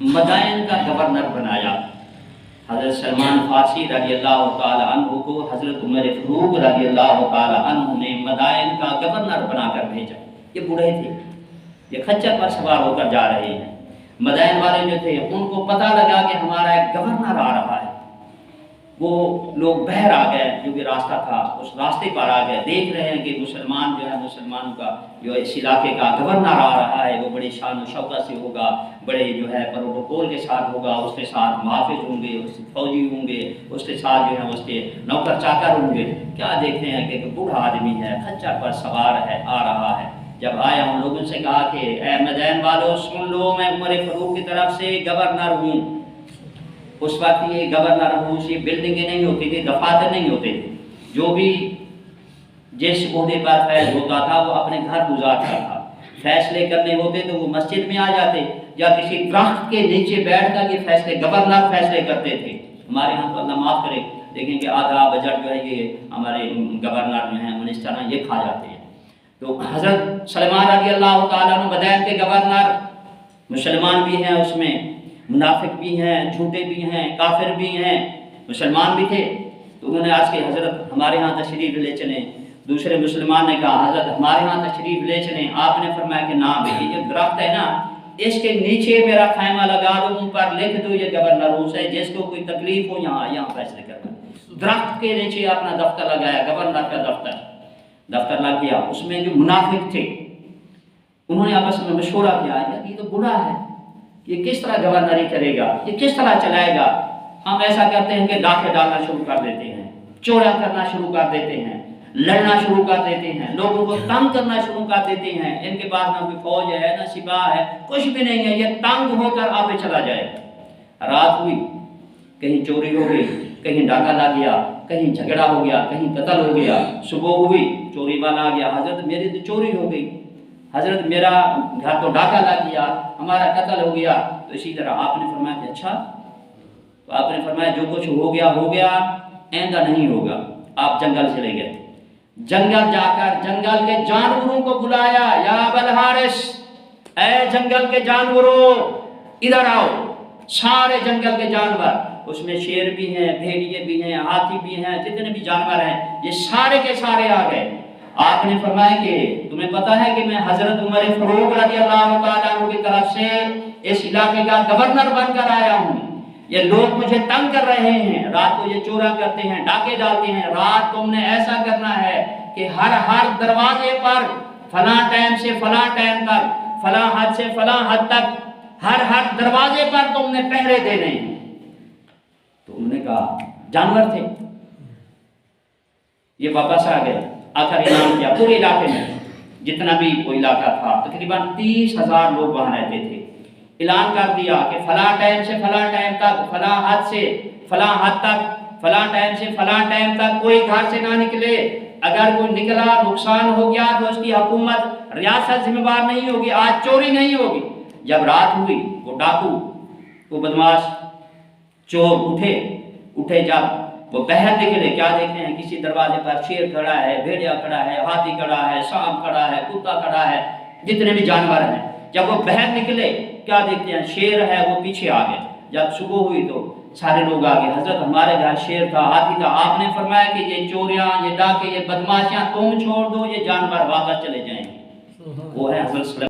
Madain का governor बनाया। हज़रत सलमान फारसी रज़ी अल्लाह ताला अन्हु को हज़रत उमर फ़ारूक रज़ी अल्लाह ताला अन्हु ने मदाइन का गवर्नर बनाकर भेजा। ये बूढ़े थे, ये खच्चर पर सवार होकर जा रहे हैं। मदाइन वाले जो थे उनको पता लगा कि हमारा एक गवर्नर आ रहा है। वो लोग बहर आ गए, जो भी रास्ता था उस रास्ते पर आ गए, देख रहे हैं कि मुसलमान जो है, मुसलमानों का जो इस इलाके का गवर्नर आ रहा है, वो बड़ी शान और शौकत से होगा, बड़े जो है प्रोटोकॉल के साथ होगा, उसके साथ मुहाफिज होंगे, उसके फौजी होंगे, उसके साथ जो है उसके नौकर चाकर होंगे। क्या देखते हैं कि बूढ़ा आदमी है, खच्चर पर सवार है, आ रहा है। जब आया उन लोगों से कहा कि ए मदाइन वालों सुन लो, मैं उमर फ़ारूक की तरफ से गवर्नर हूँ। उस वक्त ये गवर्नर हाउस ये बिल्डिंगें नहीं होती थी, दफातर नहीं होते थे। जो भी जिस ओहदे पर फैज होता था वो अपने घर गुजारता था। फैसले करने होते तो वो मस्जिद में आ जाते या किसी दरख्त के नीचे बैठ कर ये फैसले गवर्नर फैसले करते थे। हमारे यहाँ तो अल्लाह माफ़ करे, देखें कि आधा बजट जो है ये हमारे गवर्नर जो हैं मिनिस्टर ये खा जाते हैं। तो हज़रत सलमान रज़ी अल्लाह ताला अन्हु मदाइन के गवर्नर, मुसलमान भी हैं उसमें, मुनाफिक भी हैं, झूठे भी हैं, काफिर भी हैं, मुसलमान भी थे। तो उन्होंने आज के हज़रत हमारे यहाँ तशरीफ़ ले चलें। दूसरे मुसलमान ने कहा हज़रत हमारे यहाँ तशरीफ़ ले चलें। आपने फरमाया कि ना भाई, ये जो दरख्त है ना इसके नीचे मेरा खैमा लगा दो, उन पर लिख दो ये गवर्नर हाउस है, जिसको कोई तकलीफ हो यहाँ फैसले करना। दरख्त के नीचे अपना दफ्तर लगाया, गवर्नर का दफ्तर लग गया। उसमें जो मुनाफिक थे उन्होंने आपस में मशवरा किया, ये तो बूढ़ा है, ये किस तरह गवर्नरी करेगा, ये किस तरह चलाएगा। हम ऐसा करते हैं कि डाके डालना शुरू कर देते हैं, चोरा करना शुरू कर देते हैं, लड़ना शुरू कर देते हैं, लोगों को तंग करना शुरू कर देते हैं। इनके पास ना कोई फौज है, ना सिपाह है, कुछ भी नहीं है, ये तंग होकर आगे चला जाए। रात हुई, कहीं चोरी हो गई, कहीं डाका लग गया, कहीं झगड़ा हो गया, कहीं कत्ल हो गया। सुबह हुई, चोरी वाला आ गया, हजरत मेरी तो चोरी हो गई, हजरत मेरा घर तो डाका लग गया, हमारा कत्ल हो गया। तो इसी तरह आपने फरमाया कि अच्छा, तो आपने फरमाया जो कुछ हो गया, आइंदा नहीं होगा। आप जंगल चले गए, जंगल जाकर जंगल के जानवरों को बुलाया, या अबल हारिस, ऐ जंगल के जानवरों इधर आओ। सारे जंगल के जानवर, उसमें शेर भी हैं, भेड़िए भी हैं, हाथी भी हैं, जितने भी जानवर हैं ये सारे के सारे आ गए। आपने फरमाया कि तुम्हें पता है कि मैं हज़रत उमर फ़ारूक रज़ी अल्लाह ताला अन्हु की तरफ से इस इलाके का गवर्नर बनकर आया हूँ। ये लोग मुझे तंग कर रहे हैं, रात को ये चोरा करते हैं, डाके डालते हैं। रात तुमने ऐसा करना है कि हर दरवाजे पर फलां टाइम से फलां टाइम तक, फलां हद से फलां हद तक, हर दरवाजे पर तुमने पहरे देने हैं। तो उन्होंने कहा, जानवर थे, ये वापस आ गए, आखिर ऐलान किया पूरे इलाके में, जितना भी कोई इलाका था तकरीबन 30,000 लोग वहाँ रहते थे। ऐलान कर दिया कि फलां टाइम से फलां टाइम तक, फलां हद से फलां हद तक, फलां टाइम से फलां टाइम तक कोई घर से ना निकले। अगर कोई निकला, नुकसान हो गया तो उसकी हुकूमत, रियासत जिम्मेवार नहीं होगी, आज चोरी नहीं होगी। जब रात हुई, वो डाकू, वो बदमाश, चोर उठे जब वो बाहर निकले, क्या देखते हैं किसी दरवाजे पर शेर खड़ा है, भेड़िया खड़ा है, हाथी खड़ा है, सांप खड़ा है, कुत्ता खड़ा है, जितने भी जानवर हैं। जब वो बाहर निकले, क्या देखते हैं शेर है, वो पीछे आ गए। जब सुबह हुई तो सारे लोग आ गए, हजरत हमारे घर शेर था, हाथी था। आपने फरमाया कि ये चोरियां, ये डाके, ये बदमाशियां तुम छोड़ दो, ये जानवर वापस चले जाएंगे। वो है हजरत